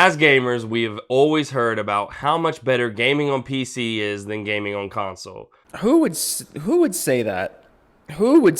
As gamers, we have always heard about how much better gaming on PC is than gaming on console. Who would say that? I would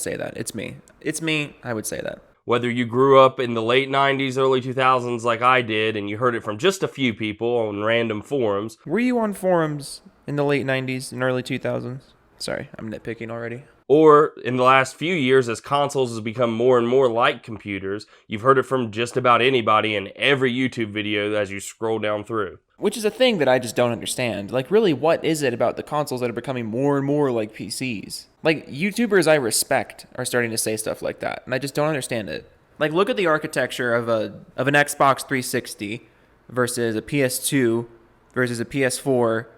say that. It's me. It's me. I would say that. Whether you grew up in the late 90s, early 2000s like I did, and you heard it from just a few people on random forums. Were you on forums in the late 90s and early 2000s? Sorry, I'm nitpicking already. Or in the last few years, as consoles has become more and more like computers, you've heard it from just about anybody in every YouTube video as you scroll down through. Which is a thing that I just don't understand. Like, really, what is it about the consoles that are becoming more and more like PCs? Like, YouTubers I respect are starting to say stuff like that, and I just don't understand it. Like, look at the architecture of an Xbox 360 versus a PS2 versus a PS4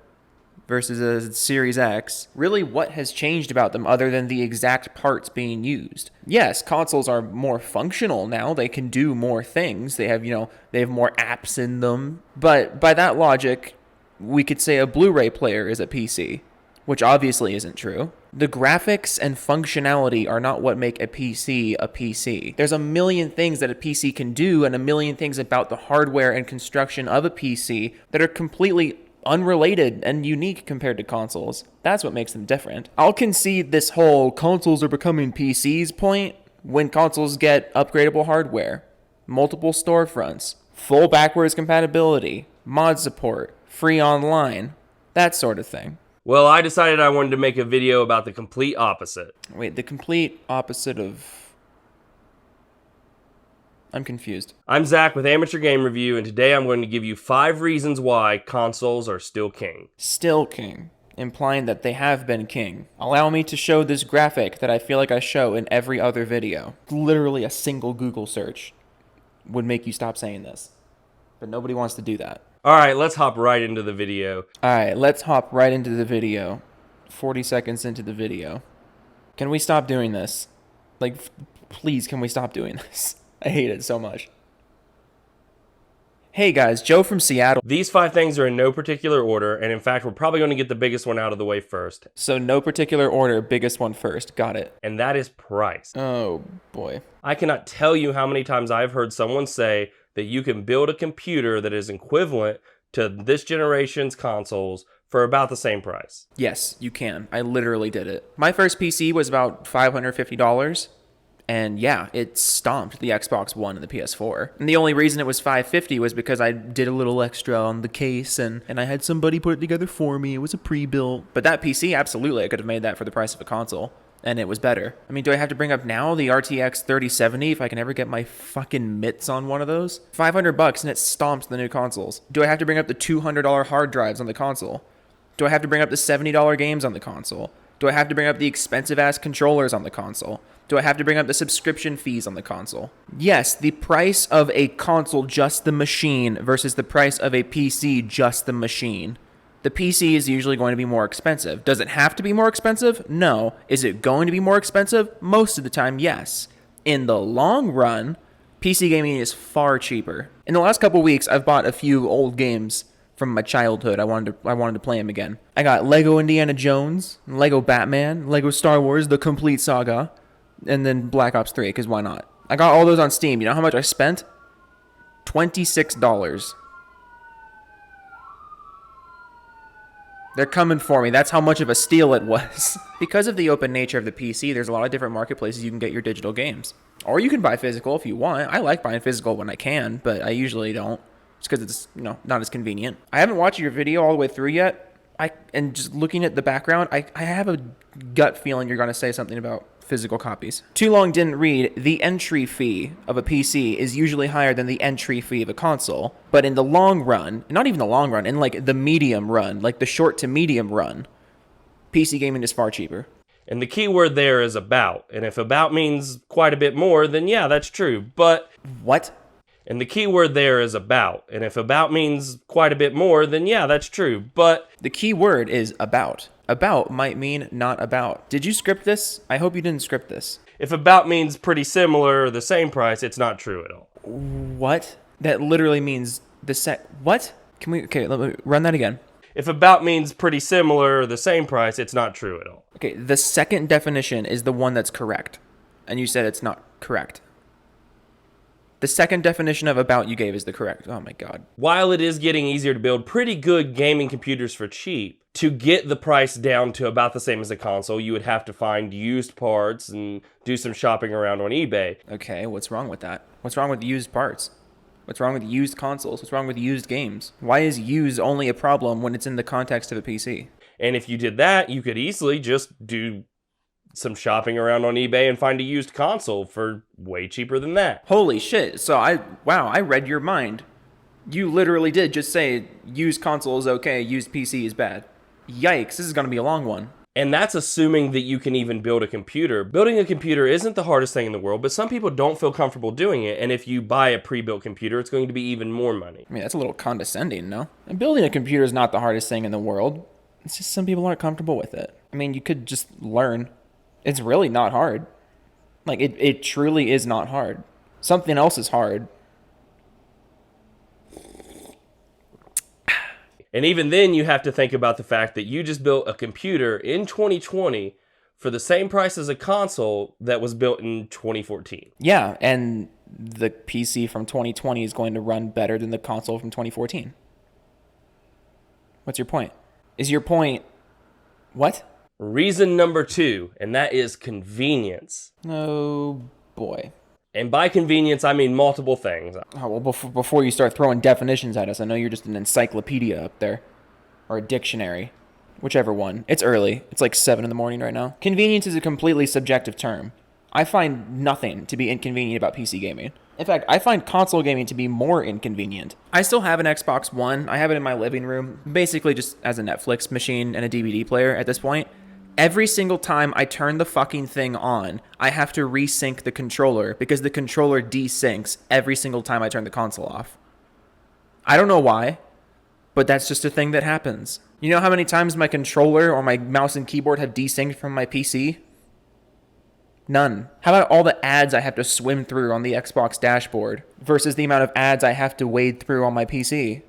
versus a Series X. Really, what has changed about them other than the exact parts being used? Yes, consoles are more functional now. They can do more things. They have more apps in them. But by that logic, we could say a Blu-ray player is a PC, which obviously isn't true. The graphics and functionality are not what make a PC a PC. There's a million things that a PC can do and a million things about the hardware and construction of a PC that are completely unrelated and unique compared to consoles. That's what makes them different. I'll concede this whole consoles are becoming PCs point when consoles get upgradable hardware, multiple storefronts, full backwards compatibility, mod support, free online, that sort of thing. Well, I decided I wanted to make a video about the complete opposite. Wait, the complete opposite of... I'm confused. I'm Zach with Amateur Game Review, and today I'm going to give you 5 reasons why consoles are still king. Still king, implying that they have been king. Allow me to show this graphic that I feel like I show in every other video. Literally a single Google search would make you stop saying this. But nobody wants to do that. Alright, let's hop right into the video. Alright, let's hop right into the video. 40 seconds into the video. Can we stop doing this? Like, please, can we stop doing this? I hate it so much. Hey guys, Joe from Seattle. These 5 things are in no particular order, and in fact, we're probably going to get the biggest one out of the way first. So no particular order, biggest one first. Got it. And that is price. Oh, boy. I cannot tell you how many times I've heard someone say that you can build a computer that is equivalent to this generation's consoles for about the same price. Yes, you can. I literally did it. My first PC was about $550. And yeah, it stomped the Xbox One and the PS4. And the only reason it was $550 was because I did a little extra on the case and I had somebody put it together for me. It was a pre-built. But that PC, absolutely, I could have made that for the price of a console. And it was better. I mean, do I have to bring up now the RTX 3070 if I can ever get my fucking mitts on one of those? $500 and it stomps the new consoles. Do I have to bring up the $200 hard drives on the console? Do I have to bring up the $70 games on the console? Do I have to bring up the expensive-ass controllers on the console? Do I have to bring up the subscription fees on the console? Yes, the price of a console, just the machine, versus the price of a PC, just the machine. The PC is usually going to be more expensive. Does it have to be more expensive? No. Is it going to be more expensive? Most of the time, yes. In the long run, PC gaming is far cheaper. In the last couple weeks, I've bought a few old games from my childhood. I wanted to play them again. I got Lego Indiana Jones, Lego Batman, Lego Star Wars, The Complete Saga, and then Black Ops 3, because why not? I got all those on Steam. You know how much I spent? $26. They're coming for me. That's how much of a steal it was. Because of the open nature of the PC, there's a lot of different marketplaces you can get your digital games. Or you can buy physical if you want. I like buying physical when I can, but I usually don't. Just because it's, not as convenient. I haven't watched your video all the way through yet. And just looking at the background, I have a gut feeling you're going to say something about physical copies. Too long didn't read. The entry fee of a PC is usually higher than the entry fee of a console. But in the long run, not even the long run, in like the medium run, like the short to medium run, PC gaming is far cheaper. And the key word there is about. And if about means quite a bit more, then yeah, that's true. But... What? And the key word there is about. And if about means quite a bit more, then yeah, that's true. But... The key word is about. About might mean not about. Did you script this? I hope you didn't script this. If about means pretty similar or the same price, it's not true at all. What? That literally means what? Okay, let me run that again. If about means pretty similar or the same price, it's not true at all. Okay, the second definition is the one that's correct. And you said it's not correct. The second definition of about you gave is the correct. Oh my God. While it is getting easier to build pretty good gaming computers for cheap, to get the price down to about the same as a console, you would have to find used parts and do some shopping around on eBay. Okay, what's wrong with that? What's wrong with used parts? What's wrong with used consoles? What's wrong with used games? Why is used only a problem when it's in the context of a PC? And if you did that, you could easily just do some shopping around on eBay and find a used console for way cheaper than that. Holy shit. So I read your mind. You literally did just say used console is okay, used PC is bad. Yikes, this is going to be a long one. And that's assuming that you can even build a computer. Building a computer isn't the hardest thing in the world, but some people don't feel comfortable doing it. And if you buy a pre-built computer, it's going to be even more money. I mean, that's a little condescending, no? And building a computer is not the hardest thing in the world. It's just some people aren't comfortable with it. I mean, you could just learn. It's really not hard. Like, it truly is not hard. Something else is hard. And even then, you have to think about the fact that you just built a computer in 2020 for the same price as a console that was built in 2014. Yeah, and the PC from 2020 is going to run better than the console from 2014. What's your point? Is your point... What? Reason number 2, and that is convenience. Oh, boy. And by convenience, I mean multiple things. Oh, well, before you start throwing definitions at us, I know you're just an encyclopedia up there. Or a dictionary. Whichever one. It's early. It's like 7 in the morning right now. Convenience is a completely subjective term. I find nothing to be inconvenient about PC gaming. In fact, I find console gaming to be more inconvenient. I still have an Xbox One. I have it in my living room, basically just as a Netflix machine and a DVD player at this point. Every single time I turn the fucking thing on, I have to resync the controller because the controller desyncs every single time I turn the console off. I don't know why, but that's just a thing that happens. You know how many times my controller or my mouse and keyboard have desynced from my PC? None. How about all the ads I have to swim through on the Xbox dashboard versus the amount of ads I have to wade through on my PC?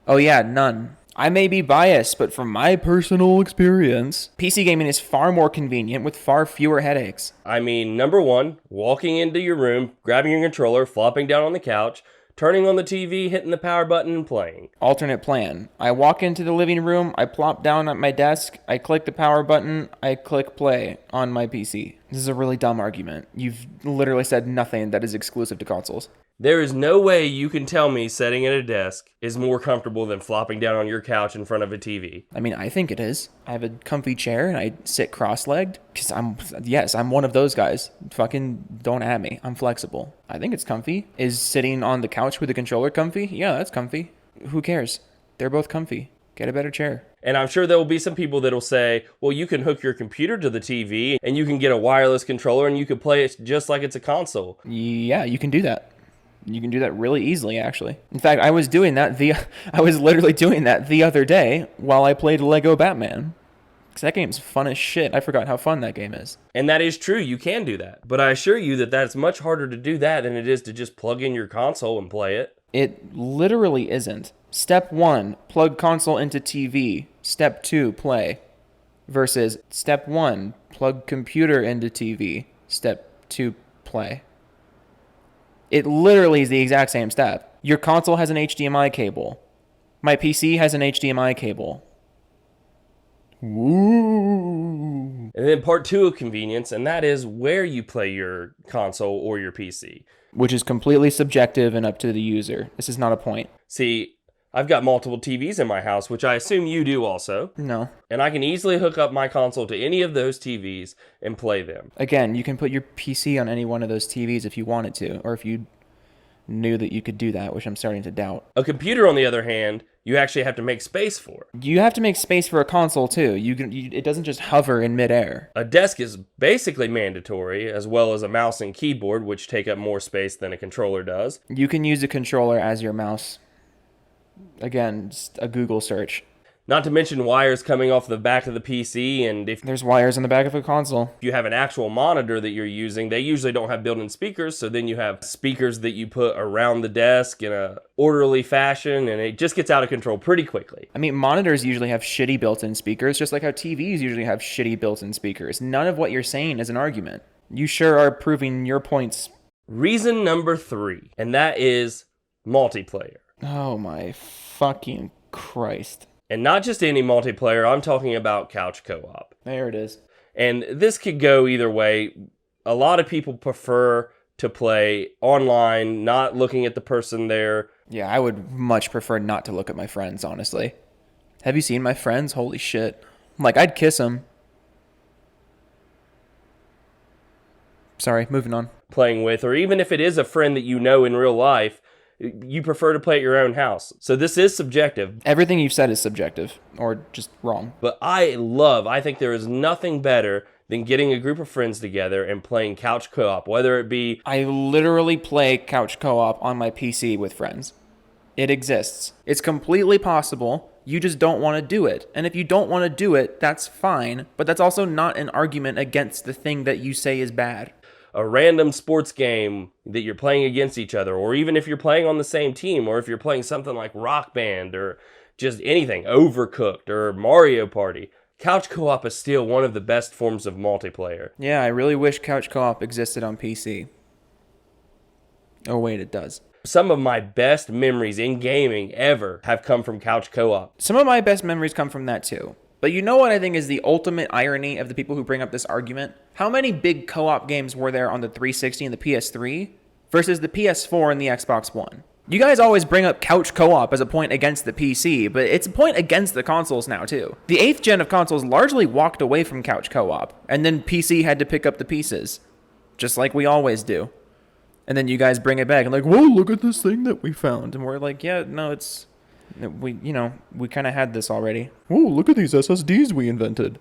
Oh yeah, none. I may be biased, but from my personal experience, PC gaming is far more convenient with far fewer headaches. I mean, number 1, walking into your room, grabbing your controller, flopping down on the couch, turning on the TV, hitting the power button, and playing. Alternate plan. I walk into the living room, I plop down at my desk, I click the power button, I click play on my PC. This is a really dumb argument. You've literally said nothing that is exclusive to consoles. There is no way you can tell me sitting at a desk is more comfortable than flopping down on your couch in front of a TV. I mean, I think it is. I have a comfy chair and I sit cross-legged because I'm one of those guys. Fucking don't at me. I'm flexible. I think it's comfy. Is sitting on the couch with a controller comfy? Yeah, that's comfy. Who cares? They're both comfy. Get a better chair. And I'm sure there will be some people that'll say, well, you can hook your computer to the TV and you can get a wireless controller and you can play it just like it's a console. Yeah, you can do that. You can do that really easily, actually. In fact, I was literally doing that the other day while I played Lego Batman. Because that game's fun as shit. I forgot how fun that game is. And that is true, you can do that. But I assure you that that's much harder to do that than it is to just plug in your console and play it. It literally isn't. Step 1, plug console into TV. Step 2, play. Versus step 1, plug computer into TV. Step 2, play. It literally is the exact same step. Your console has an HDMI cable. My PC has an HDMI cable. Woo. And then part 2 of convenience, and that is where you play your console or your PC. Which is completely subjective and up to the user. This is not a point. See, I've got multiple TVs in my house, which I assume you do also. No. And I can easily hook up my console to any of those TVs and play them. Again, you can put your PC on any one of those TVs if you wanted to, or if you knew that you could do that, which I'm starting to doubt. A computer, on the other hand, you actually have to make space for. You have to make space for a console, too. It doesn't just hover in midair. A desk is basically mandatory, as well as a mouse and keyboard, which take up more space than a controller does. You can use a controller as your mouse. Again, just a Google search. Not to mention wires coming off the back of the PC, and if there's wires on the back of a console. you have an actual monitor that you're using, they usually don't have built-in speakers, so then you have speakers that you put around the desk in a orderly fashion, and it just gets out of control pretty quickly. I mean, monitors usually have shitty built-in speakers, just like how TVs usually have shitty built-in speakers. None of what you're saying is an argument. You sure are proving your points Reason number 3, and that is multiplayer. Oh my fucking Christ. And not just any multiplayer, I'm talking about couch co-op. There it is. And this could go either way. A lot of people prefer to play online, not looking at the person there. Yeah, I would much prefer not to look at my friends, honestly. Have you seen my friends? Holy shit. Like, I'd kiss them. Sorry, moving on. Playing with, or even if it is a friend that you know in real life, you prefer to play at your own house. So this is subjective. Everything you've said is subjective, or just wrong. But I think there is nothing better than getting a group of friends together and playing couch co-op, whether it be... I literally play couch co-op on my PC with friends. It exists. It's completely possible. You just don't want to do it. And if you don't want to do it, that's fine. But that's also not an argument against the thing that you say is bad. A random sports game that you're playing against each other, or even if you're playing on the same team, or if you're playing something like Rock Band, or just anything, Overcooked, or Mario Party, couch co-op is still one of the best forms of multiplayer. Yeah, I really wish couch co-op existed on PC. Oh wait, it does. Some of my best memories in gaming ever have come from couch co-op. Some of my best memories come from that too. But you know what I think is the ultimate irony of the people who bring up this argument? How many big co-op games were there on the 360 and the PS3 versus the PS4 and the Xbox One? You guys always bring up couch co-op as a point against the PC, but it's a point against the consoles now too. The 8th gen of consoles largely walked away from couch co-op, and then PC had to pick up the pieces, just like we always do. And then you guys bring it back and like, whoa, look at this thing that we found. And we're like, yeah, no, we kind of had this already. Oh, look at these SSDs we invented.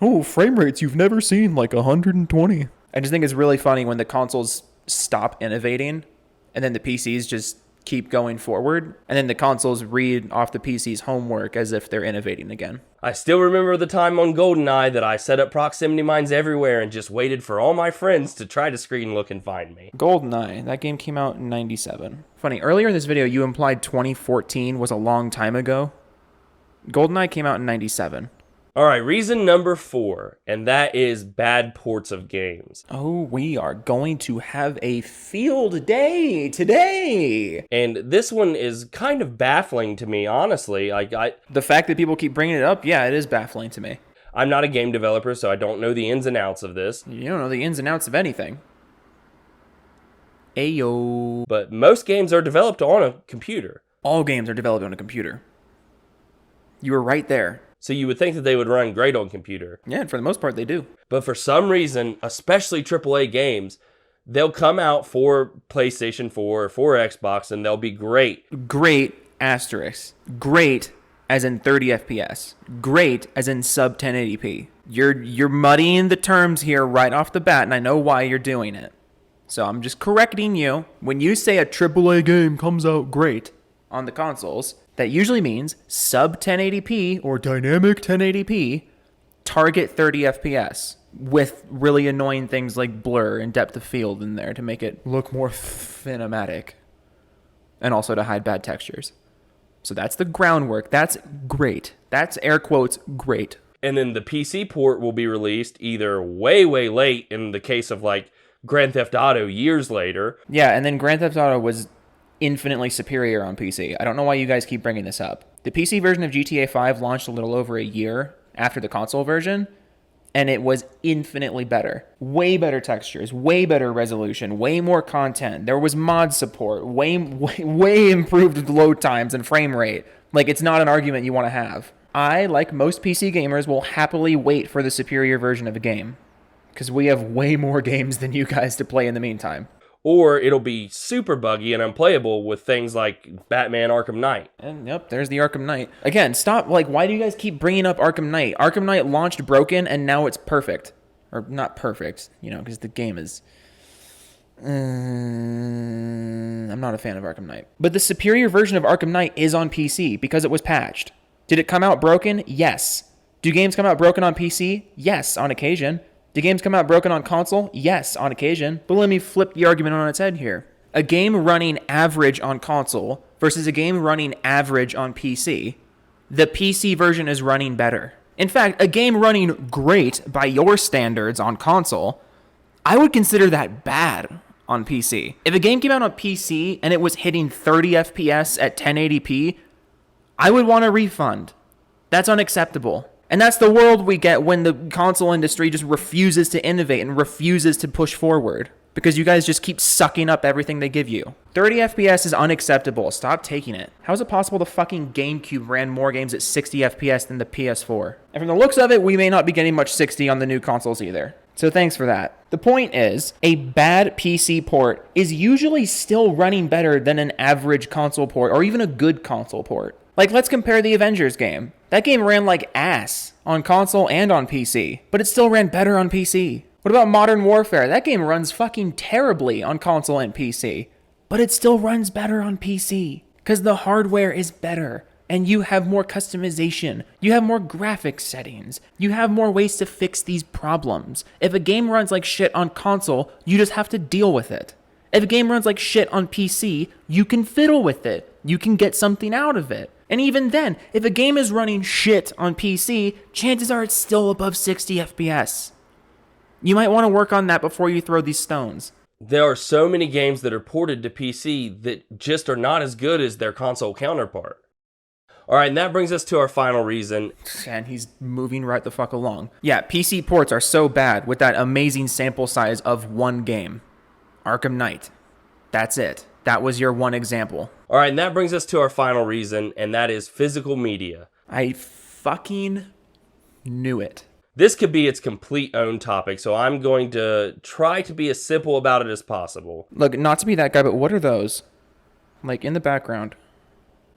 Oh, frame rates you've never seen, like 120. I just think it's really funny when the consoles stop innovating and then the PCs just keep going forward. And then the consoles read off the PC's homework as if they're innovating again. I still remember the time on GoldenEye that I set up proximity mines everywhere and just waited for all my friends to try to screen look and find me. GoldenEye, that game came out in 97. Funny, earlier in this video you implied 2014 was a long time ago. GoldenEye came out in 97. Alright, reason number 4, and that is bad ports of games. Oh, we are going to have a field day today. And this one is kind of baffling to me, honestly. The fact that people keep bringing it up, yeah, it is baffling to me. I'm not a game developer, so I don't know the ins and outs of this. You don't know the ins and outs of anything. Ayo. But most games are developed on a computer. All games are developed on a computer. You were right there. So you would think that they would run great on computer. Yeah, and for the most part, they do. But for some reason, especially AAA games, they'll come out for PlayStation 4 or for Xbox, and they'll be great. Great, asterisk. Great, as in 30 FPS. Great, as in sub 1080p. You're muddying the terms here right off the bat, and I know why you're doing it. So I'm just correcting you. When you say a AAA game comes out great on the consoles, that usually means sub 1080p or dynamic 1080p, target 30 FPS with really annoying things like blur and depth of field in there to make it look more cinematic and also to hide bad textures. So that's the groundwork. That's great. That's air quotes great. And then the PC port will be released either way, way late in the case of like Grand Theft Auto years later. Yeah, and then Grand Theft Auto was infinitely superior on PC. I don't know why you guys keep bringing this up. The PC version of GTA 5 launched a little over a year after the console version, and it was infinitely better. Way better textures, way better resolution, way more content. There was mod support, way improved load times and frame rate. Like, it's not an argument you want to have. I, like most PC gamers, will happily wait for the superior version of a game, because we have way more games than you guys to play in the meantime. Or it'll be super buggy and unplayable with things like Batman Arkham Knight. And yep, there's the Arkham Knight. Again, stop, like, why do you guys keep bringing up Arkham Knight? Arkham Knight launched broken, and now it's perfect. Or not perfect, because the game is... I'm not a fan of Arkham Knight. But the superior version of Arkham Knight is on PC, because it was patched. Did it come out broken? Yes. Do games come out broken on PC? Yes, on occasion. Do games come out broken on console? Yes, on occasion. But let me flip the argument on its head here. A game running average on console versus a game running average on PC, the PC version is running better. In fact, a game running great by your standards on console, I would consider that bad on PC. If a game came out on PC and it was hitting 30 FPS at 1080p, I would want a refund. That's unacceptable. And that's the world we get when the console industry just refuses to innovate and refuses to push forward. Because you guys just keep sucking up everything they give you. 30 FPS is unacceptable. Stop taking it. How is it possible the fucking GameCube ran more games at 60 FPS than the PS4? And from the looks of it, we may not be getting much 60 on the new consoles either. So thanks for that. The point is, a bad PC port is usually still running better than an average console port or even a good console port. Like, let's compare the Avengers game. That game ran like ass on console and on PC, but it still ran better on PC. What about Modern Warfare? That game runs fucking terribly on console and PC, but it still runs better on PC because the hardware is better and you have more customization. You have more graphics settings. You have more ways to fix these problems. If a game runs like shit on console, you just have to deal with it. If a game runs like shit on PC, you can fiddle with it. You can get something out of it. And even then, if a game is running shit on PC, chances are it's still above 60 FPS. You might want to work on that before you throw these stones. There are so many games that are ported to PC that just are not as good as their console counterpart. All right, and that brings us to our final reason. And he's moving right the fuck along. Yeah, PC ports are so bad with that amazing sample size of one game. Arkham Knight. That's it. That was your one example. All right, and that brings us to our final reason, and that is physical media. I fucking knew it. This could be its complete own topic, so I'm going to try to be as simple about it as possible. Look, not to be that guy, but what are those? Like, in the background.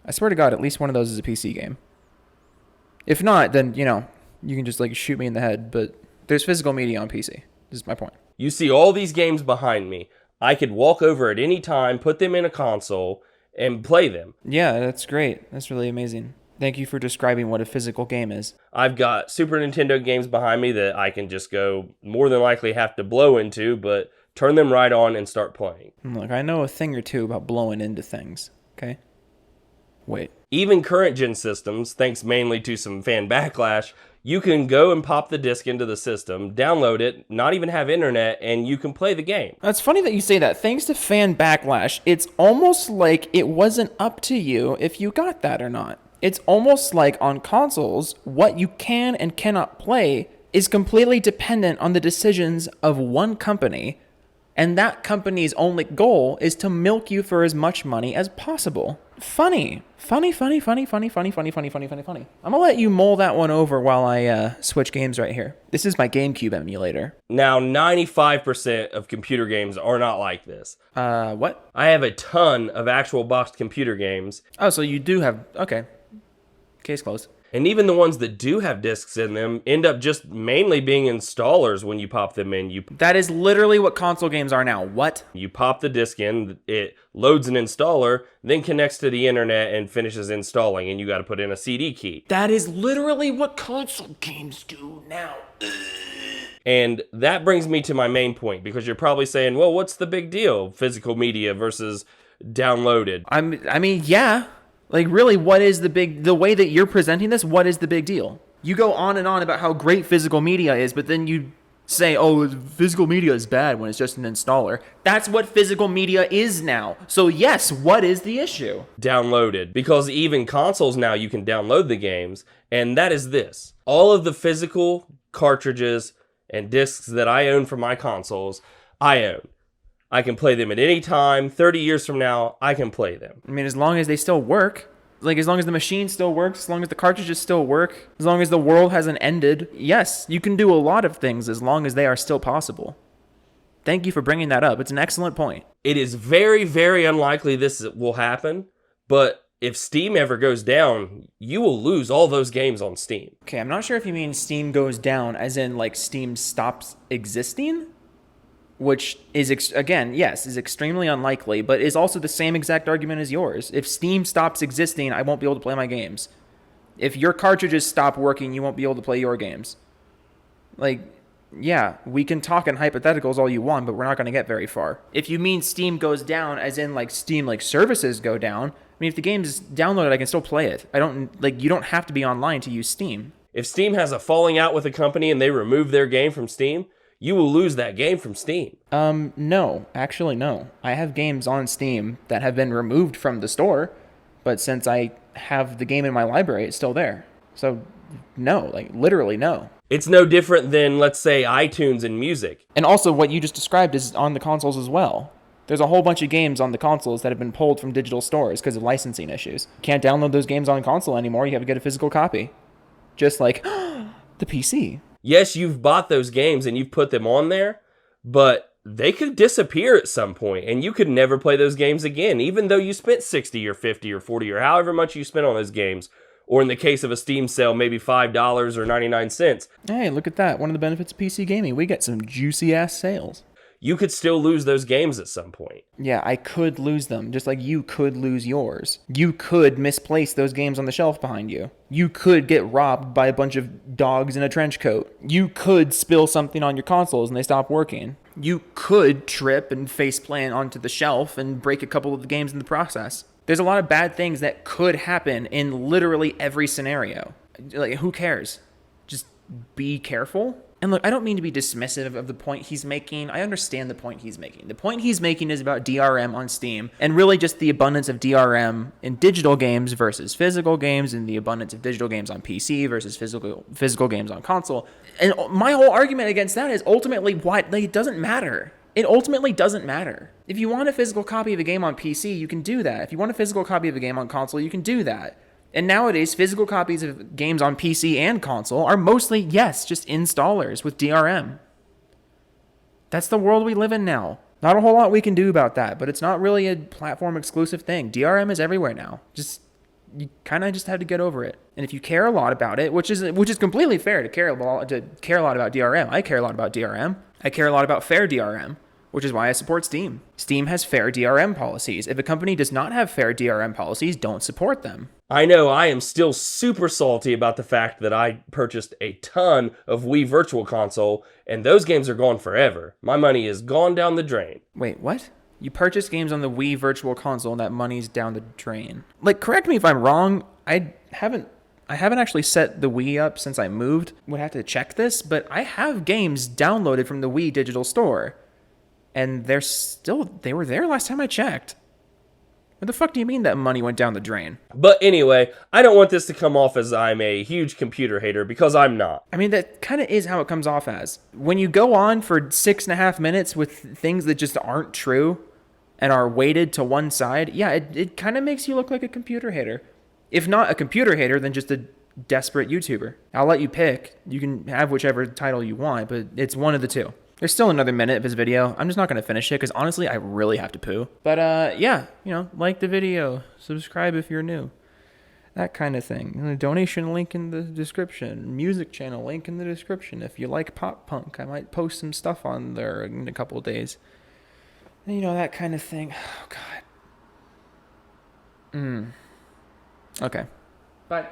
I swear to God, at least one of those is a PC game. If not, then, you can just, shoot me in the head, but there's physical media on PC. This is my point. You see all these games behind me. I could walk over at any time, put them in a console, and play them. Yeah, that's great. That's really amazing. Thank you for describing what a physical game is. I've got Super Nintendo games behind me that I can just go more than likely have to blow into, but turn them right on and start playing. Look, I know a thing or two about blowing into things, okay? Wait. Even current gen systems, thanks mainly to some fan backlash, you can go and pop the disc into the system, download it, not even have internet, and you can play the game. It's funny that you say that. Thanks to fan backlash, it's almost like it wasn't up to you if you got that or not. It's almost like on consoles, what you can and cannot play is completely dependent on the decisions of one company, and that company's only goal is to milk you for as much money as possible. Funny. I'm gonna let you mull that one over while I switch games right here. This is my GameCube emulator. Now, 95% of computer games are not like this. What? I have a ton of actual boxed computer games. Oh, so you do have... Okay. Case closed. And even the ones that do have discs in them end up just mainly being installers when you pop them in. That is literally what console games are now. What? You pop the disc in, it loads an installer, then connects to the internet and finishes installing, and you got to put in a CD key. That is literally what console games do now. And that brings me to my main point, because you're probably saying, well, what's the big deal? Physical media versus downloaded. I mean, yeah. Like, really, what is the way that you're presenting this, what is the big deal? You go on and on about how great physical media is, but then you say, oh, physical media is bad when it's just an installer. That's what physical media is now. So yes, what is the issue? Downloaded. Because even consoles now, you can download the games, and that is this. All of the physical cartridges and discs that I own for my consoles, I own. I can play them at any time. 30 years from now, I can play them. I mean, as long as they still work, like as long as the machine still works, as long as the cartridges still work, as long as the world hasn't ended, yes, you can do a lot of things as long as they are still possible. Thank you for bringing that up. It's an excellent point. It is very, very unlikely this will happen, but if Steam ever goes down, you will lose all those games on Steam. Okay, I'm not sure if you mean Steam goes down as in like Steam stops existing, which is, again, yes, is extremely unlikely, but is also the same exact argument as yours. If Steam stops existing, I won't be able to play my games. If your cartridges stop working, you won't be able to play your games. Like, yeah, we can talk in hypotheticals all you want, but we're not going to get very far. If you mean Steam goes down as in like Steam like services go down, I mean, if the game is downloaded, I can still play it. You don't have to be online to use Steam. If Steam has a falling out with a company and they remove their game from Steam, you will lose that game from Steam. No. Actually, no. I have games on Steam that have been removed from the store, but since I have the game in my library, it's still there. So, no. Like, literally, no. It's no different than, let's say, iTunes and music. And also, what you just described is on the consoles as well. There's a whole bunch of games on the consoles that have been pulled from digital stores because of licensing issues. Can't download those games on console anymore. You have to get a physical copy. Just like the PC. Yes, you've bought those games and you've put them on there, but they could disappear at some point and you could never play those games again, even though you spent 60 or 50 or 40 or however much you spent on those games. Or in the case of a Steam sale, maybe $5 or 99 cents. Hey, look at that. One of the benefits of PC gaming. We get some juicy-ass sales. You could still lose those games at some point. Yeah, I could lose them, just like you could lose yours. You could misplace those games on the shelf behind you. You could get robbed by a bunch of dogs in a trench coat. You could spill something on your consoles and they stop working. You could trip and faceplant onto the shelf and break a couple of the games in the process. There's a lot of bad things that could happen in literally every scenario. Like, who cares? Just be careful. And look, I don't mean to be dismissive of the point he's making. I understand the point he's making. The point he's making is about DRM on Steam and really just the abundance of DRM in digital games versus physical games and the abundance of digital games on PC versus physical games on console. And my whole argument against that is ultimately it doesn't matter. It ultimately doesn't matter. If you want a physical copy of a game on PC, you can do that. If you want a physical copy of a game on console, you can do that. And nowadays, physical copies of games on PC and console are mostly, yes, just installers with DRM. That's the world we live in now. Not a whole lot we can do about that, but it's not really a platform exclusive thing. DRM is everywhere now. You kind of just have to get over it. And if you care a lot about it, which is completely fair to care a lot about DRM. I care a lot about DRM. I care a lot about fair DRM, which is why I support Steam. Steam has fair DRM policies. If a company does not have fair DRM policies, don't support them. I know I am still super salty about the fact that I purchased a ton of Wii Virtual Console, and those games are gone forever. My money is gone down the drain. Wait, what? You purchased games on the Wii Virtual Console and that money's down the drain. Like, correct me if I'm wrong. I haven't actually set the Wii up since I moved. Would have to check this, but I have games downloaded from the Wii digital store. And they were there last time I checked. What the fuck do you mean that money went down the drain? But anyway, I don't want this to come off as I'm a huge computer hater, because I'm not. I mean, that kind of is how it comes off as. When you go on for 6.5 minutes with things that just aren't true and are weighted to one side, yeah, it kind of makes you look like a computer hater. If not a computer hater, then just a desperate YouTuber. I'll let you pick. You can have whichever title you want, but it's one of the two. There's still another minute of his video. I'm just not going to finish it because honestly, I really have to poo. But yeah, like the video, subscribe if you're new. That kind of thing. The donation link in the description. Music channel link in the description. If you like pop punk, I might post some stuff on there in a couple of days. That kind of thing. Oh, God. Okay. Bye.